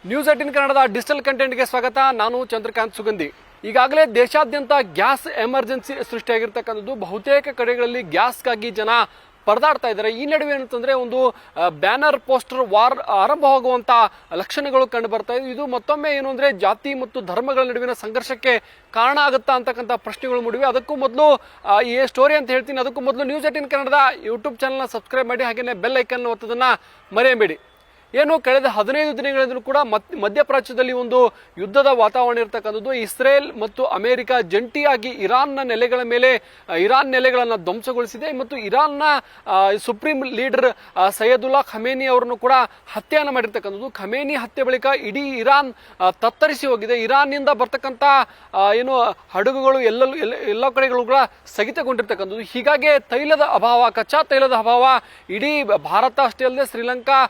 News18 ಕನ್ನಡದ digital ಕಂಟೆಂಟ್ಗೆ ಸ್ವಾಗತ. ನಾನು ಚಂದ್ರಕಾಂತ್ ಸುಗಂಧಿ. ಈಗಾಗಲೇ ದೇಶಾದ್ಯಂತ ಗ್ಯಾಸ್ ಎಮರ್ಜೆನ್ಸಿ ಸೃಷ್ಟಿಯಾಗಿರ್ತಕ್ಕಂಥದ್ದು. ಬಹುತೇಕ ಕಡೆಗಳಲ್ಲಿ ಗ್ಯಾಸ್ಗಾಗಿ ಜನ ಪರದಾಡ್ತಾ ಇದ್ದಾರೆ. ಈ ನಡುವೆ ಏನಂತಂದ್ರೆ ಒಂದು ಬ್ಯಾನರ್ ಪೋಸ್ಟರ್ ವಾರ್ ಆರಂಭವಾಗುವಂತ ಲಕ್ಷಣಗಳು ಕಂಡು ಬರ್ತಾ ಇದೆ. ಇದು ಮತ್ತೊಮ್ಮೆ ಏನು ಅಂದ್ರೆ ಜಾತಿ ಮತ್ತು ಧರ್ಮಗಳ ನಡುವಿನ ಸಂಘರ್ಷಕ್ಕೆ ಕಾರಣ ಆಗುತ್ತಾ ಅಂತಕ್ಕಂಥ ಪ್ರಶ್ನೆಗಳು ಮೂಡಿವೆ. ಅದಕ್ಕೂ ಮೊದಲು ಈ ಸ್ಟೋರಿ ಅಂತ ಹೇಳ್ತೀನಿ. ಅದಕ್ಕೂ ಮೊದಲು ನ್ಯೂಸ್18 ಕನ್ನಡದ ಯೂಟ್ಯೂಬ್ ಚಾನಲ್ನ ಸಬ್ಸ್ಕ್ರೈಬ್ ಮಾಡಿ, ಹಾಗೆಯೇ ಬೆಲ್ ಐಕನ್ ಒತ್ತೋದನ್ನ ಮರೆಯಬೇಡಿ. ಏನು ಕಳೆದ 15 ದಿನಗಳಿಂದಲೂ ಕೂಡ ಮಧ್ಯಪ್ರಾಚ್ಯದಲ್ಲಿ ಒಂದು ಯುದ್ಧದ ವಾತಾವರಣ ಇರತಕ್ಕಂಥದ್ದು. ಇಸ್ರೇಲ್ ಮತ್ತು ಅಮೆರಿಕ ಜಂಟಿಯಾಗಿ ಇರಾನ್ನ ನೆಲೆಗಳನ್ನು ಧ್ವಂಸಗೊಳಿಸಿದೆ ಮತ್ತು ಇರಾನ್ನ ಸುಪ್ರೀಂ ಲೀಡರ್ ಸೈಯದುಲ್ಲಾ ಖಮೇನಿ ಅವರನ್ನು ಕೂಡ ಹತ್ಯೆಯನ್ನು ಮಾಡಿರ್ತಕ್ಕಂಥದ್ದು. ಖಮೇನಿ ಹತ್ಯೆ ಬಳಿಕ ಇಡೀ ಇರಾನ್ ತತ್ತರಿಸಿ ಹೋಗಿದೆ. ಇರಾನ್ನಿಂದ ಬರ್ತಕ್ಕಂಥ ಏನು ಹಡಗುಗಳು ಎಲ್ಲ ಕಡೆಗಳು ಕೂಡ ಸ್ಥಗಿತಗೊಂಡಿರ್ತಕ್ಕಂಥದ್ದು. ಹೀಗಾಗಿ ಕಚ್ಚಾ ತೈಲದ ಅಭಾವ ಇಡೀ ಭಾರತ ಅಷ್ಟೇ ಅಲ್ಲದೆ ಶ್ರೀಲಂಕಾ,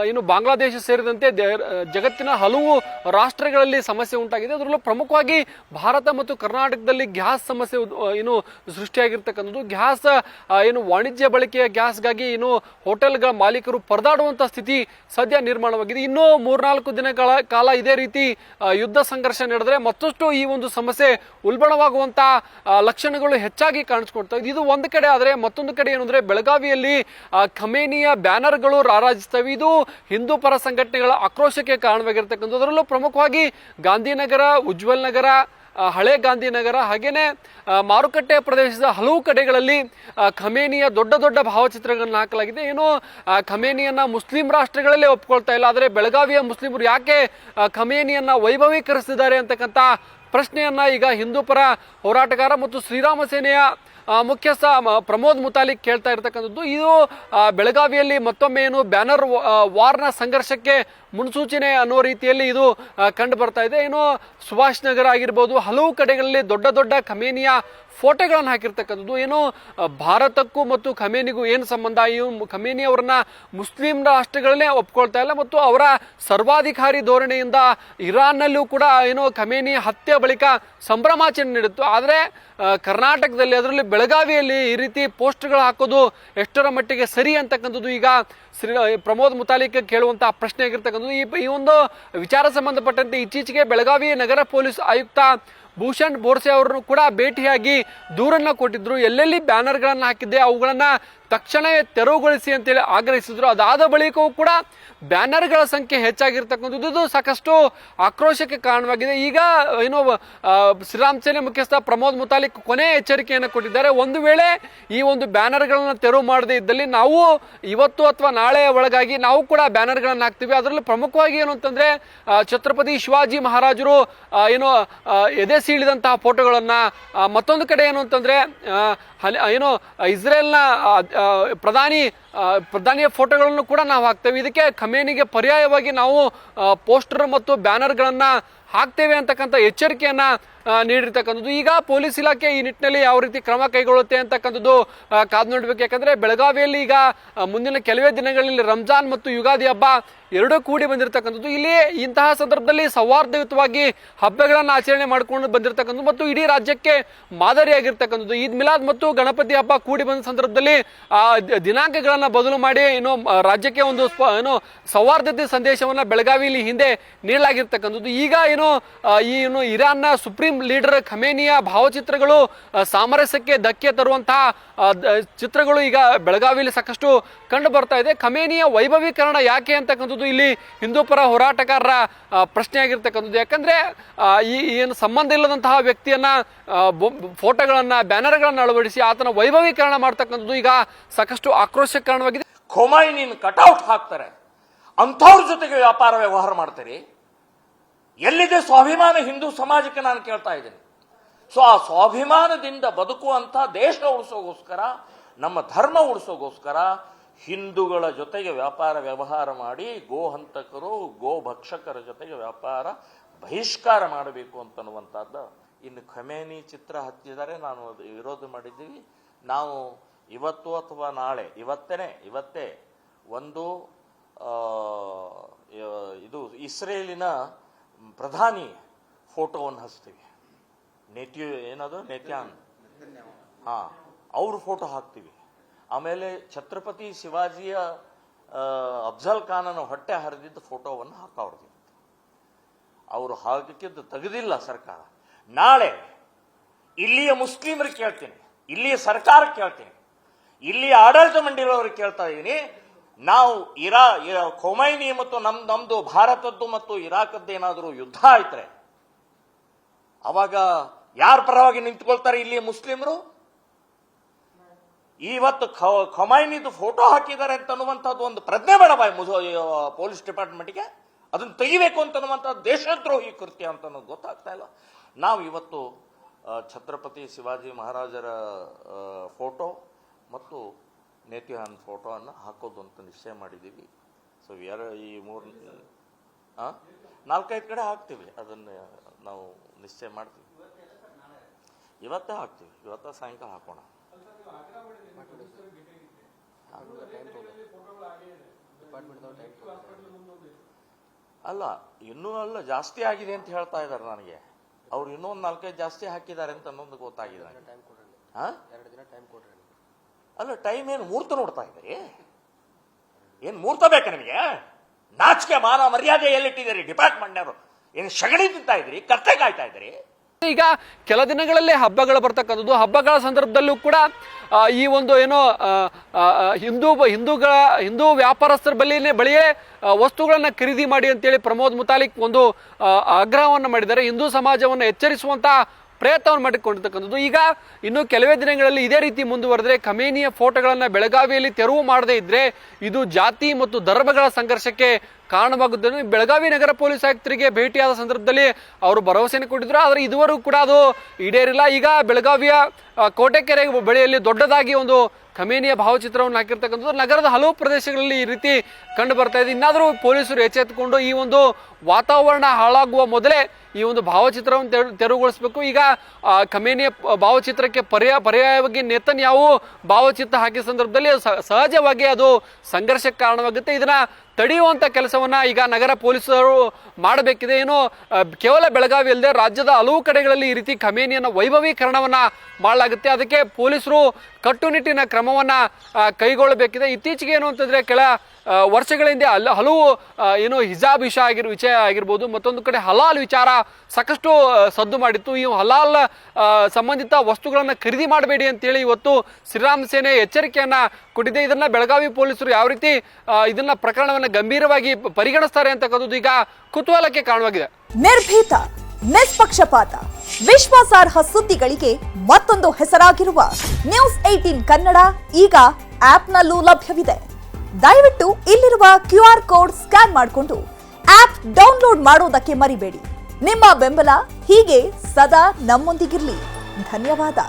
ಇನ್ನು ಬಾಂಗ್ಲಾದೇಶ ಸೇರಿದಂತೆ ಜಗತ್ತಿನ ಹಲವು ರಾಷ್ಟ್ರಗಳಲ್ಲಿ ಸಮಸ್ಯೆ ಉಂಟಾಗಿದೆ. ಅದರಲ್ಲೂ ಪ್ರಮುಖವಾಗಿ ಭಾರತ ಮತ್ತು ಕರ್ನಾಟಕದಲ್ಲಿ ಗ್ಯಾಸ್ ಸಮಸ್ಯೆ ಏನು ಸೃಷ್ಟಿಯಾಗಿರ್ತಕ್ಕಂಥದ್ದು. ಗ್ಯಾಸ್ ಏನು ವಾಣಿಜ್ಯ ಬಳಕೆಯ ಗ್ಯಾಸ್ಗಾಗಿ ಏನು ಹೋಟೆಲ್ಗಳ ಮಾಲೀಕರು ಪರದಾಡುವಂತ ಸ್ಥಿತಿ ಸದ್ಯ ನಿರ್ಮಾಣವಾಗಿದೆ. ಇನ್ನೂ 3-4 ದಿನಗಳ ಕಾಲ ಇದೇ ರೀತಿ ಯುದ್ಧ ಸಂಘರ್ಷ ನಡೆದರೆ ಮತ್ತಷ್ಟು ಈ ಒಂದು ಸಮಸ್ಯೆ ಉಲ್ಬಣವಾಗುವಂತ ಲಕ್ಷಣಗಳು ಹೆಚ್ಚಾಗಿ ಕಾಣಿಸ್ಕೊಳ್ತಾ ಇದೆ. ಇದು ಒಂದು ಕಡೆ ಆದರೆ, ಮತ್ತೊಂದು ಕಡೆ ಏನಂದ್ರೆ ಬೆಳಗಾವಿಯಲ್ಲಿ ಖಮೇನಿಯ ಬ್ಯಾನರ್ಗಳು ರಾರಾಜಿಸ್ತವೆ. ಇದು ಹಿಂದೂ ಪರ ಸಂಘಟನೆಗಳ ಆಕ್ರೋಶಕ್ಕೆ ಕಾರಣವಾಗಿರ್ತಕ್ಕಂಥದ್ದು. ಅದರಲ್ಲೂ ಪ್ರಮುಖವಾಗಿ ಗಾಂಧಿನಗರ, ಉಜ್ವಲ್ ನಗರ, ಹಳೆ ಗಾಂಧಿನಗರ, ಹಾಗೇನೆ ಮಾರುಕಟ್ಟೆ ಪ್ರದೇಶದ ಹಲವು ಕಡೆಗಳಲ್ಲಿ ಖಮೇನಿಯ ದೊಡ್ಡ ದೊಡ್ಡ ಭಾವಚಿತ್ರಗಳನ್ನು ಹಾಕಲಾಗಿದೆ. ಏನು ಖಮೇನಿಯನ್ನ ಮುಸ್ಲಿಂ ರಾಷ್ಟ್ರಗಳಲ್ಲೇ ಒಪ್ಕೊಳ್ತಾ ಇಲ್ಲ, ಆದರೆ ಬೆಳಗಾವಿಯ ಮುಸ್ಲಿಮರು ಯಾಕೆ ಖಮೇನಿಯನ್ನ ವೈಭವೀಕರಿಸಿದ್ದಾರೆ ಅಂತಕ್ಕಂಥ ಪ್ರಶ್ನೆಯನ್ನ ಈಗ ಹಿಂದೂ ಪರ ಹೋರಾಟಗಾರ ಮತ್ತು ಶ್ರೀರಾಮ ಸೇನೆಯ ಮುಖ್ಯಸ್ಥ ಪ್ರಮೋದ್ ಮುತಾಲಿಕ್ ಕೇಳ್ತಾ ಇರ್ತಕ್ಕಂಥದ್ದು. ಇದು ಬೆಳಗಾವಿಯಲ್ಲಿ ಮತ್ತೊಮ್ಮೆ ಏನು ಬ್ಯಾನರ್ ವಾರ್ನ ಸಂಘರ್ಷಕ್ಕೆ ಮುನ್ಸೂಚನೆ ಅನ್ನೋ ರೀತಿಯಲ್ಲಿ ಇದು ಕಂಡು ಬರ್ತಾ ಇದೆ. ಏನು ಸುಭಾಷ್ ನಗರ ಆಗಿರ್ಬೋದು, ಹಲವು ಕಡೆಗಳಲ್ಲಿ ದೊಡ್ಡ ದೊಡ್ಡ ಖಮೇನಿಯ ಫೋಟೋಗಳನ್ನು ಹಾಕಿರ್ತಕ್ಕಂಥದ್ದು. ಏನು ಭಾರತಕ್ಕೂ ಮತ್ತು ಖಮೇನಿಗೂ ಏನು ಸಂಬಂಧ? ಖಮೇನಿ ಅವರನ್ನ ಮುಸ್ಲಿಂ ರಾಷ್ಟ್ರಗಳನ್ನೇ ಒಪ್ಕೊಳ್ತಾ ಇಲ್ಲ ಮತ್ತು ಅವರ ಸರ್ವಾಧಿಕಾರಿ ಧೋರಣೆಯಿಂದ ಇರಾನ್ನಲ್ಲೂ ಕೂಡ ಏನು ಖಮೇನಿ ಹತ್ಯೆ ಬಳಿಕ ಸಂಭ್ರಮಾಚರಣೆ ನಡೆಯಿತು. ಆದರೆ ಕರ್ನಾಟಕದಲ್ಲಿ, ಅದರಲ್ಲಿ ಬೆಳಗಾವಿಯಲ್ಲಿ ಈ ರೀತಿ ಪೋಸ್ಟರ್ಗಳು ಹಾಕೋದು ಎಷ್ಟರ ಮಟ್ಟಿಗೆ ಸರಿ ಅಂತಕ್ಕಂಥದ್ದು ಈಗ ಪ್ರಮೋದ್ ಮುತಾಲಿಕ್ ಕೇಳುವಂತಹ ಪ್ರಶ್ನೆ ಆಗಿರ್ತಕ್ಕಂಥದ್ದು. ಈ ಒಂದು ವಿಚಾರ ಸಂಬಂಧಪಟ್ಟಂತೆ ಇತ್ತೀಚೆಗೆ ಬೆಳಗಾವಿ ನಗರ ಪೊಲೀಸ್ ಆಯುಕ್ತ ಭೂಷಣ್ ಬೋರ್ಸೆ ಅವರನ್ನು ಕೂಡ ಭೇಟಿಯಾಗಿ ದೂರನ್ನ ಕೊಟ್ಟಿದ್ರು. ಎಲ್ಲೆಲ್ಲಿ ಬ್ಯಾನರ್ಗಳನ್ನು ಹಾಕಿದ್ದೆ ಅವುಗಳನ್ನ ತಕ್ಷಣ ತೆರವುಗೊಳಿಸಿ ಅಂತೇಳಿ ಆಗ್ರಹಿಸಿದ್ರು. ಅದಾದ ಬಳಿಕವೂ ಕೂಡ ಬ್ಯಾನರ್ಗಳ ಸಂಖ್ಯೆ ಹೆಚ್ಚಾಗಿರ್ತಕ್ಕಂಥದ್ದು ಇದು ಸಾಕಷ್ಟು ಆಕ್ರೋಶಕ್ಕೆ ಕಾರಣವಾಗಿದೆ. ಈಗ ಏನು ಶ್ರೀರಾಮ್ ಸೇನೆ ಮುಖ್ಯಸ್ಥ ಪ್ರಮೋದ್ ಮುತಾಲಿಕ್ ಕೊನೆ ಎಚ್ಚರಿಕೆಯನ್ನು ಕೊಟ್ಟಿದ್ದಾರೆ. ಒಂದು ವೇಳೆ ಈ ಒಂದು ಬ್ಯಾನರ್ಗಳನ್ನು ತೆರವು ಮಾಡದೇ ಇದ್ದಲ್ಲಿ ನಾವು ಇವತ್ತು ಅಥವಾ ನಾಳೆಯ ಒಳಗಾಗಿ ನಾವು ಕೂಡ ಬ್ಯಾನರ್ಗಳನ್ನು ಹಾಕ್ತೀವಿ. ಅದರಲ್ಲಿ ಪ್ರಮುಖವಾಗಿ ಏನು ಅಂತಂದ್ರೆ ಛತ್ರಪತಿ ಶಿವಾಜಿ ಮಹಾರಾಜರು ಏನು ಎದೆ ಸೀಳಿದಂತಹ ಫೋಟೋಗಳನ್ನ, ಮತ್ತೊಂದು ಕಡೆ ಏನು ಅಂತಂದ್ರೆ ಏನು ಇಸ್ರೇಲ್ನ ಪ್ರಧಾನಿಯ ಫೋಟೋಗಳನ್ನು ಕೂಡ ನಾವು ಹಾಕ್ತೇವೆ. ಇದಕ್ಕೆ ಖಮೇನಿಗೆ ಪರ್ಯಾಯವಾಗಿ ನಾವು ಪೋಸ್ಟರ್ ಮತ್ತು ಬ್ಯಾನರ್ಗಳನ್ನ ಹಾಕ್ತೇವೆ ಅಂತಕ್ಕಂಥ ಎಚ್ಚರಿಕೆಯನ್ನ ನೀಡಿರ್ತಕ್ಕಂಥದ್ದು. ಈಗ ಪೊಲೀಸ್ ಇಲಾಖೆ ಈ ನಿಟ್ಟಿನಲ್ಲಿ ಯಾವ ರೀತಿ ಕ್ರಮ ಕೈಗೊಳ್ಳುತ್ತೆ ಅಂತಕ್ಕಂಥದ್ದು ಕಾದು ನೋಡ್ಬೇಕು. ಯಾಕಂದ್ರೆ ಬೆಳಗಾವಿಯಲ್ಲಿ ಈಗ ಮುಂದಿನ ಕೆಲವೇ ದಿನಗಳಲ್ಲಿ ರಂಜಾನ್ ಮತ್ತು ಯುಗಾದಿ ಹಬ್ಬ ಎರಡೂ ಕೂಡಿ ಬಂದಿರತಕ್ಕಂಥದ್ದು. ಇಲ್ಲಿ ಇಂತಹ ಸಂದರ್ಭದಲ್ಲಿ ಸೌಹಾರ್ದಯುತವಾಗಿ ಹಬ್ಬಗಳನ್ನು ಆಚರಣೆ ಮಾಡಿಕೊಂಡು ಬಂದಿರತಕ್ಕಂಥದ್ದು ಮತ್ತು ಇಡೀ ರಾಜ್ಯಕ್ಕೆ ಮಾದರಿಯಾಗಿರ್ತಕ್ಕಂಥದ್ದು. ಈದ್ ಮಿಲಾದ್ ಮತ್ತು ಗಣಪತಿ ಹಬ್ಬ ಕೂಡಿ ಬಂದ ಸಂದರ್ಭದಲ್ಲಿ ದಿನಾಂಕಗಳನ್ನ ಬದಲು ಮಾಡಿ ಏನು ರಾಜ್ಯಕ್ಕೆ ಒಂದು ಏನು ಸೌಹಾರ್ದತೆ ಸಂದೇಶವನ್ನ ಬೆಳಗಾವಿಯಲ್ಲಿ ಹಿಂದೆ ನೀಡಲಾಗಿರ್ತಕ್ಕಂಥದ್ದು. ಈಗ ಏನು ಇರಾನ್ನ ಸುಪ್ರೀಂ ಲೀಡರ್ ಖಮೇನಿಯ ಭಾವಚಿತ್ರಗಳು ಸಾಮರಸ್ಯಕ್ಕೆ ಧಕ್ಕೆ ತರುವಂತಹ ಚಿತ್ರಗಳು ಈಗ ಬೆಳಗಾವಿಯಲ್ಲಿ ಸಾಕಷ್ಟು ಕಂಡು ಬರ್ತಾ ಇದೆ. ಖಮೇನಿಯ ವೈಭವೀಕರಣ ಯಾಕೆ ಅಂತಕ್ಕಂಥದ್ದು ಇಲ್ಲಿ ಹಿಂದೂ ಪರ ಹೋರಾಟಗಾರರ ಪ್ರಶ್ನೆ ಆಗಿರ್ತಕ್ಕಂಥದ್ದು. ಯಾಕಂದ್ರೆ ಈ ಏನು ಸಂಬಂಧ ಇಲ್ಲದಂತಹ ವ್ಯಕ್ತಿಯನ್ನ ಫೋಟೋಗಳನ್ನ, ಬ್ಯಾನರ್ಗಳನ್ನ ಅಳವಡಿಸಿ ಆತನ ವೈಭವೀಕರಣ ಮಾಡ್ತಕ್ಕಂಥದ್ದು ಈಗ ಸಾಕಷ್ಟು ಆಕ್ರೋಶಕ್ಕೆ ಕಾರಣವಾಗಿದೆ. ಖೊಮೈನಿನ ಕಟೌಟ್ ಹಾಕ್ತಾರೆ, ಅಂಥವ್ರ ಜೊತೆಗೆ ವ್ಯಾಪಾರ ವ್ಯವಹಾರ ಮಾಡ್ತಾರೆ. ಎಲ್ಲಿದೆ ಸ್ವಾಭಿಮಾನ ಹಿಂದೂ ಸಮಾಜಕ್ಕೆ ನಾನು ಕೇಳ್ತಾ ಇದ್ದೇನೆ. ಸೊ ಆ ಸ್ವಾಭಿಮಾನದಿಂದ ಬದುಕುವಂತ ದೇಶ ಉಳಿಸೋಗೋಸ್ಕರ, ನಮ್ಮ ಧರ್ಮ ಉಳಿಸೋಗೋಸ್ಕರ ಹಿಂದೂಗಳ ಜೊತೆಗೆ ವ್ಯಾಪಾರ ವ್ಯವಹಾರ ಮಾಡಿ ಗೋ ಹಂತಕರು, ಗೋ ಭಕ್ಷಕರ ಜೊತೆಗೆ ವ್ಯಾಪಾರ ಬಹಿಷ್ಕಾರ ಮಾಡಬೇಕು ಅಂತನ್ನುವಂಥದ್ದು. ಇನ್ನು ಖಮೇನಿ ಚಿತ್ರ ಹಚ್ಚಿದರೆ ನಾನು ವಿರೋಧ ಮಾಡಿದ್ದೀವಿ. ನಾವು ಇವತ್ತು ಅಥವಾ ನಾಳೆ, ಇವತ್ತೇ ಒಂದು ಇದು ಇಸ್ರೇಲಿನ ಪ್ರಧಾನಿ ಫೋಟೋವನ್ನು ಹಚ್ತೀವಿ. ನೆತ್ಯಾನ್ ಅವ್ರ ಫೋಟೋ ಹಾಕ್ತೀವಿ. ಆಮೇಲೆ ಛತ್ರಪತಿ ಶಿವಾಜಿಯ ಅಫ್ಜಲ್ ಖಾನನ ಹೊಟ್ಟೆ ಹರಿದಿದ್ದ ಫೋಟೋವನ್ನು ಹಾಕವ್ರದ್ದು. ಅವರು ಹಾಕಿದ್ದು ತೆಗೆದಿಲ್ಲ ಸರ್ಕಾರ. ನಾಳೆ ಇಲ್ಲಿಯ ಮುಸ್ಲಿಮರಿಗೆ ಕೇಳ್ತೀನಿ, ಇಲ್ಲಿಯ ಸರ್ಕಾರಕ್ಕೆ ಕೇಳ್ತೀನಿ, ಇಲ್ಲಿಯ ಆಡಳಿತ ಮಂಡಳಿಯವ್ರಿಗೆ ಕೇಳ್ತಾ ಇದ್ದೀನಿ. ನಾವು ಖೊಮೈನಿ ಮತ್ತು ನಮ್ದು ಭಾರತದ್ದು ಮತ್ತು ಇರಾಕದ್ದು ಏನಾದರೂ ಯುದ್ಧ ಆಯ್ತರೆ ಅವಾಗ ಯಾರ ಪರವಾಗಿ ನಿಂತ್ಕೊಳ್ತಾರೆ ಇಲ್ಲಿಯ ಮುಸ್ಲಿಮರು? ಇವತ್ತು ಖೊಮೈನಿದು ಫೋಟೋ ಹಾಕಿದ್ದಾರೆ ಅಂತ ಅನ್ನುವಂಥದ್ದು ಒಂದು ಪ್ರಜ್ಞೆ ಬೇಡ ಪೊಲೀಸ್ ಡಿಪಾರ್ಟ್ಮೆಂಟ್ಗೆ. ಅದನ್ನು ತೆಗಿಬೇಕು ಅಂತನ್ನುವಂಥದ್ದು ದೇಶದ್ರೋಹಿ ಕೃತ್ಯ ಅಂತ ಅನ್ನೋದು ಗೊತ್ತಾಗ್ತಾ ಇಲ್ಲ. ನಾವು ಇವತ್ತು ಛತ್ರಪತಿ ಶಿವಾಜಿ ಮಹಾರಾಜರ ಫೋಟೋ ಮತ್ತು ನೇತಿಹಾನ್ ಫೋಟೋವನ್ನು ಹಾಕೋದು ಅಂತ ನಿಶ್ಚಯ ಮಾಡಿದ್ದೀವಿ. ಸೊ ಈ 4-5 ಕಡೆ ಹಾಕ್ತೀವಿ. ಅದನ್ನು ನಾವು ನಿಶ್ಚಯ ಮಾಡ್ತೀವಿ. ಇವತ್ತೇ ಹಾಕ್ತೀವಿ, ಇವತ್ತ ಸಾಯಂಕಾಲ ಹಾಕೋಣ. ಅಲ್ಲ, ಇನ್ನೂ ಅಲ್ಲ, ಜಾಸ್ತಿ ಆಗಿದೆ ಅಂತ ಹೇಳ್ತಾ ಇದ್ದಾರೆ ನನಗೆ. ಅವ್ರು ಇನ್ನೂ ಒಂದು 4-5 ಜಾಸ್ತಿ ಹಾಕಿದ್ದಾರೆ ಅಂತ ಅನ್ನೋದು ಗೊತ್ತಾಗಿದೆ. ಅಲ್ಲ, ಟೈಮ್ ಏನು ಮುಹೂರ್ತ ನೋಡ್ತಾ ಇದ್ದೀರಿ? ಏನು ಮುಹೂರ್ತ ಬೇಕಾ ನಿಮಗೆ? ನಾಚಿಕೆ ಮಾನ ಮರ್ಯಾದೆ ಎಲ್ಲಿಟ್ಟಿದ್ದೀರಿ ಡಿಪಾರ್ಟ್ಮೆಂಟ್ನವರು? ಏನು ಸಗಣಿ ತಿಂತಾ ಇದ್ರಿ? ಕತ್ತೆ ಕಾಯ್ತಾ ಇದ್ರಿ? ಈಗ ಕೆಲ ದಿನಗಳಲ್ಲೇ ಹಬ್ಬಗಳು ಬರ್ತಕ್ಕಂಥದ್ದು. ಹಬ್ಬಗಳ ಸಂದರ್ಭದಲ್ಲೂ ಕೂಡ ಈ ಒಂದು ಏನೋ ಹಿಂದೂ ವ್ಯಾಪಾರಸ್ಥರ ಬಳಿಯೇ ವಸ್ತುಗಳನ್ನ ಖರೀದಿ ಮಾಡಿ ಅಂತೇಳಿ ಪ್ರಮೋದ್ ಮುತಾಲಿಕ್ ಒಂದು ಆಗ್ರಹವನ್ನು ಮಾಡಿದ್ದಾರೆ. ಹಿಂದೂ ಸಮಾಜವನ್ನು ಎಚ್ಚರಿಸುವಂತ ಪ್ರಯತ್ನವನ್ನು ಮಾಡಿಕೊಂಡಿರ್ತಕ್ಕಂಥದ್ದು. ಈಗ ಇನ್ನು ಕೆಲವೇ ದಿನಗಳಲ್ಲಿ ಇದೇ ರೀತಿ ಮುಂದುವರೆದ್ರೆ ಖಮೇನಿಯ ಫೋಟೋಗಳನ್ನ ಬೆಳಗಾವಿಯಲ್ಲಿ ತೆರವು ಮಾಡದೇ ಇದ್ರೆ ಇದು ಜಾತಿ ಮತ್ತು ಧರ್ಮಗಳ ಸಂಘರ್ಷಕ್ಕೆ ಕಾರಣವಾಗುತ್ತದೆ. ಬೆಳಗಾವಿ ನಗರ ಪೊಲೀಸ್ ಆಯುಕ್ತರಿಗೆ ಭೇಟಿಯಾದ ಸಂದರ್ಭದಲ್ಲಿ ಅವರು ಭರವಸೆಯನ್ನು ಕೊಟ್ಟಿದ್ರು, ಆದರೆ ಇದುವರೆಗೂ ಕೂಡ ಅದು ಈಡೇರಿಲ್ಲ. ಈಗ ಬೆಳಗಾವಿಯ ಕೋಟೆಕೆರೆ ಬಳಿಯಲ್ಲಿ ದೊಡ್ಡದಾಗಿ ಒಂದು ಖಮೇನಿಯ ಭಾವಚಿತ್ರವನ್ನು ಹಾಕಿರ್ತಕ್ಕಂಥದ್ದು ನಗರದ ಹಲವು ಪ್ರದೇಶಗಳಲ್ಲಿ ಈ ರೀತಿ ಕಂಡು ಬರ್ತಾ ಇದೆ. ಇನ್ನಾದರೂ ಪೊಲೀಸರು ಎಚ್ಚೆತ್ತುಕೊಂಡು ಈ ಒಂದು ವಾತಾವರಣ ಹಾಳಾಗುವ ಮೊದಲೇ ಈ ಒಂದು ಭಾವಚಿತ್ರವನ್ನು ತೆರವುಗೊಳಿಸಬೇಕು. ಈಗ ಖಮೇನಿಯ ಭಾವಚಿತ್ರಕ್ಕೆ ಪರ್ಯಾಯವಾಗಿ ನೇತನ್ಯಾಹು ಭಾವಚಿತ್ರ ಹಾಕಿದ ಸಂದರ್ಭದಲ್ಲಿ ಸಹಜವಾಗಿ ಅದು ಸಂಘರ್ಷಕ್ಕೆ ಕಾರಣವಾಗುತ್ತೆ. ಇದನ್ನ ತಡೆಯುವಂತ ಕೆಲಸವನ್ನ ಈಗ ನಗರ ಪೊಲೀಸರು ಮಾಡಬೇಕಿದೆ. ಏನು ಕೇವಲ ಬೆಳಗಾವಿ ಅಲ್ಲದೆ ರಾಜ್ಯದ ಹಲವು ಕಡೆಗಳಲ್ಲಿ ಈ ರೀತಿ ಖಮೇನಿಯನ್ನ ವೈಭವೀಕರಣವನ್ನ ಮಾಡಲಾಗುತ್ತೆ. ಅದಕ್ಕೆ ಪೊಲೀಸರು ಕಟ್ಟುನಿಟ್ಟಿನ ಕ್ರಮವನ್ನ ಕೈಗೊಳ್ಳಬೇಕಿದೆ. ಇತ್ತೀಚೆಗೆ ಏನು ಅಂತಂದ್ರೆ ಕೆಲ ವರ್ಷಗಳ ಹಿಂದೆ ಹಲವು ಏನು ಹಿಜಾಬ್ ವಿಷಯ ಆಗಿರ್ಬೋದು, ಮತ್ತೊಂದು ಕಡೆ ಹಲಾಲ್ ವಿಚಾರ ಸಾಕಷ್ಟು ಸದ್ದು ಮಾಡಿತ್ತು. ಈ ಹಲಾಲ್ ಸಂಬಂಧಿತ ವಸ್ತುಗಳನ್ನ ಖರೀದಿ ಮಾಡಬೇಡಿ ಅಂತೇಳಿ ಇವತ್ತು ಶ್ರೀರಾಮ್ ಸೇನೆ ಎಚ್ಚರಿಕೆಯನ್ನ ಕೊಟ್ಟಿದೆ. ಇದನ್ನ ಬೆಳಗಾವಿ ಪೊಲೀಸರು ಯಾವ ರೀತಿ ಇದನ್ನ ಪ್ರಕರಣವನ್ನ ಗಂಭೀರವಾಗಿ ಪರಿಗಣಿಸ್ತಾರೆ ಅಂತಕ್ಕಂಥದ್ದು ಈಗ ಕುತೂಹಲಕ್ಕೆ ಕಾರಣವಾಗಿದೆ. ನಿರ್ಭೀತ, ನಿಷ್ಪಕ್ಷಪಾತ, ವಿಶ್ವಾಸಾರ್ಹ ಸುದ್ದಿಗಳಿಗೆ ಮತ್ತೊಂದು ಹೆಸರಾಗಿರುವ ನ್ಯೂಸ್ 18 ಕನ್ನಡ ಈಗ ಆಪ್ನಲ್ಲೂ ಲಭ್ಯವಿದೆ. ದಯವಿಟ್ಟು ಇಲ್ಲಿರುವ QR ಕೋಡ್ ಸ್ಕ್ಯಾನ್ ಮಾಡಿಕೊಂಡು ಆಪ್ ಡೌನ್ಲೋಡ್ ಮಾಡೋದಕ್ಕೆ ಮರಿಬೇಡಿ. ನಿಮ್ಮ ಬೆಂಬಲ ಹೀಗೆ ಸದಾ ನಮ್ಮೊಂದಿಗಿರಲಿ. ಧನ್ಯವಾದ.